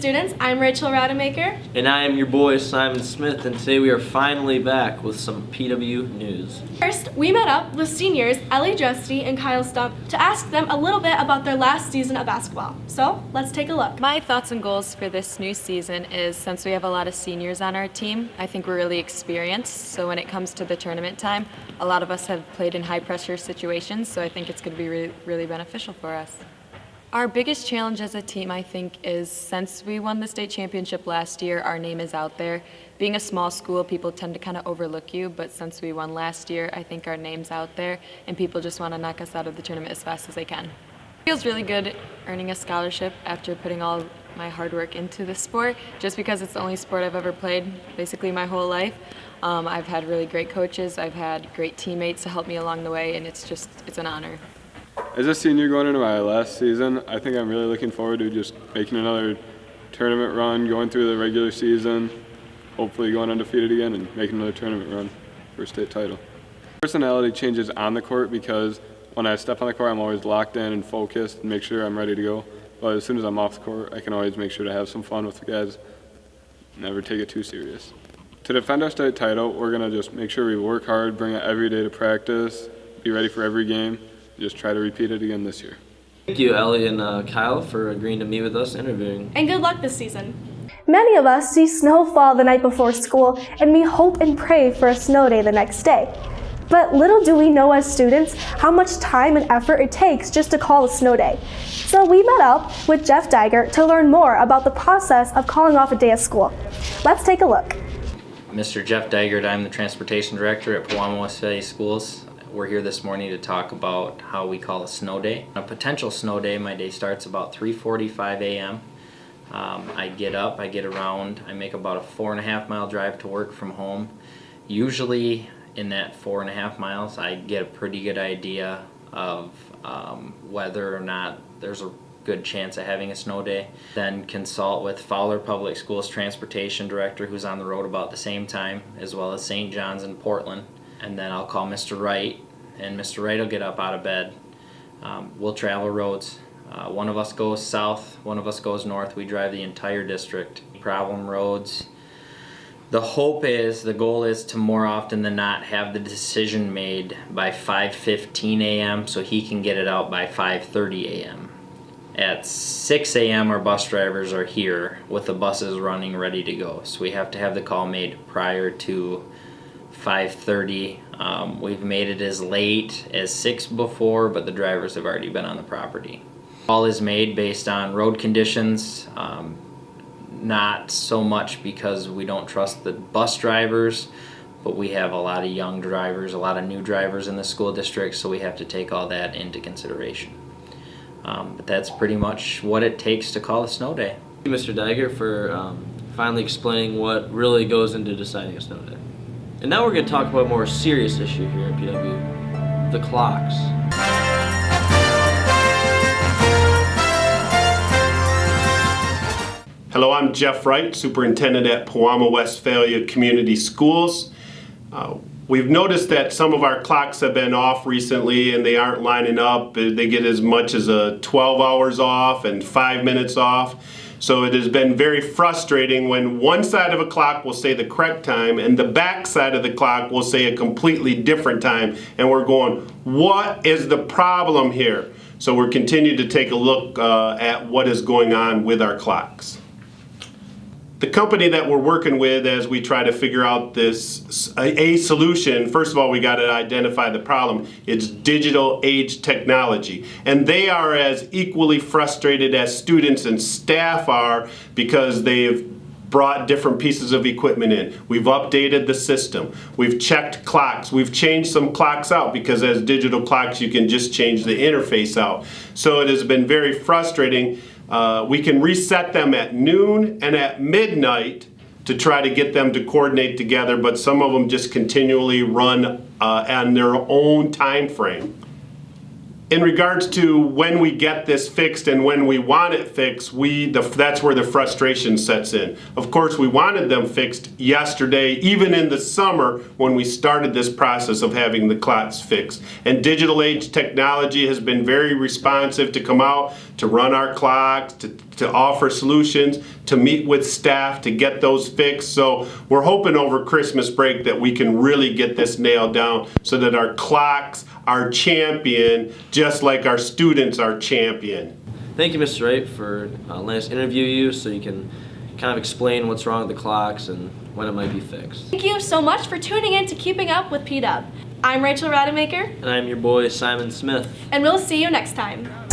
students. I'm Rachel Rademacher. And I am your boy Simon Smith, and today we are finally back with some Pdub news. First, we met up with seniors Ellie Justy and Kyle Stump to ask them a little bit about their last season of basketball. So, let's take a look. My thoughts and goals for this new season is, since we have a lot of seniors on our team, I think we're really experienced. So when it comes to the tournament time, a lot of us have played in high pressure situations, so I think it's going to be really beneficial for us. Our biggest challenge as a team, I think, is since we won the state championship last year, our name is out there. Being a small school, people tend to kind of overlook you, but since we won last year, I think our name's out there, and people just want to knock us out of the tournament as fast as they can. It feels really good earning a scholarship after putting all my hard work into the sport, just because it's the only sport I've ever played basically my whole life. I've had really great coaches, I've had great teammates to help me along the way, and it's an honor. As a senior going into my last season, I think I'm really looking forward to just making another tournament run, going through the regular season, hopefully going undefeated again and making another tournament run for a state title. Personality changes on the court because when I step on the court, I'm always locked in and focused and make sure I'm ready to go. But as soon as I'm off the court, I can always make sure to have some fun with the guys, never take it too serious. To defend our state title, we're going to just make sure we work hard, bring it every day to practice, be ready for every game. Just try to repeat it again this year. Thank you, Ellie and Kyle, for agreeing to meet with us interviewing. And good luck this season. Many of us see snow fall the night before school, and we hope and pray for a snow day the next day. But little do we know as students how much time and effort it takes just to call a snow day. So we met up with Jeff Diger to learn more about the process of calling off a day of school. Let's take a look. Mr. Jeff Diger, I'm the Transportation Director at Pewamo Westphalia Schools. We're here this morning to talk about how we call a snow day. A potential snow day, my day starts about 3:45 a.m. I get up, I get around, I make about a 4.5 mile drive to work from home. Usually in that 4.5 miles, I get a pretty good idea of whether or not there's a good chance of having a snow day. Then consult with Fowler Public Schools Transportation Director, who's on the road about the same time, as well as St. John's and Portland. And then I'll call Mr. Wright, and Mr. Wright will get up out of bed. We'll travel roads. One of us goes south, one of us goes north. We drive the entire district. Problem roads. The goal is to more often than not have the decision made by 5:15 a.m. so he can get it out by 5:30 a.m. At 6 a.m. our bus drivers are here with the buses running ready to go. So we have to have the call made prior to 5:30. We've made it as late as 6 before, but the drivers have already been on the property. Call is made based on road conditions, not so much because we don't trust the bus drivers, but we have a lot of young drivers, a lot of new drivers in the school district, so we have to take all that into consideration. But that's pretty much what it takes to call a snow day. Thank you, Mr. Diger, for finally explaining what really goes into deciding a snow day. And now we're going to talk about a more serious issue here at Pdub, the clocks. Hello, I'm Jeff Wright, Superintendent at Pewamo Westphalia Community Schools. We've noticed that some of our clocks have been off recently and they aren't lining up. They get as much as 12 hours off and 5 minutes off. So it has been very frustrating when one side of a clock will say the correct time and the back side of the clock will say a completely different time. And we're going, what is the problem here? So we're continuing to take a look at what is going on with our clocks. The company that we're working with as we try to figure out this a solution, first of all, we got to identify the problem. It's digital age technology. And they are as equally frustrated as students and staff are because they've brought different pieces of equipment in. We've updated the system. We've checked clocks. We've changed some clocks out because as digital clocks you can just change the interface out. So it has been very frustrating. We can reset them at noon and at midnight to try to get them to coordinate together, but some of them just continually run on their own time frame. In regards to when we get this fixed and when we want it fixed, that's where the frustration sets in. Of course, we wanted them fixed yesterday, even in the summer when we started this process of having the clocks fixed. And digital age technology has been very responsive to come out, to run our clocks, to to offer solutions, to meet with staff to get those fixed. So we're hoping over Christmas break that we can really get this nailed down so that our clocks are champion, just like our students are champion. Thank you, Mr. Wright, for letting us interview you so you can kind of explain what's wrong with the clocks and when it might be fixed. Thank you so much for tuning in to Keeping Up with Pdub. I'm Rachel Rademacher, And I'm your boy, Simon Smith. and we'll see you next time.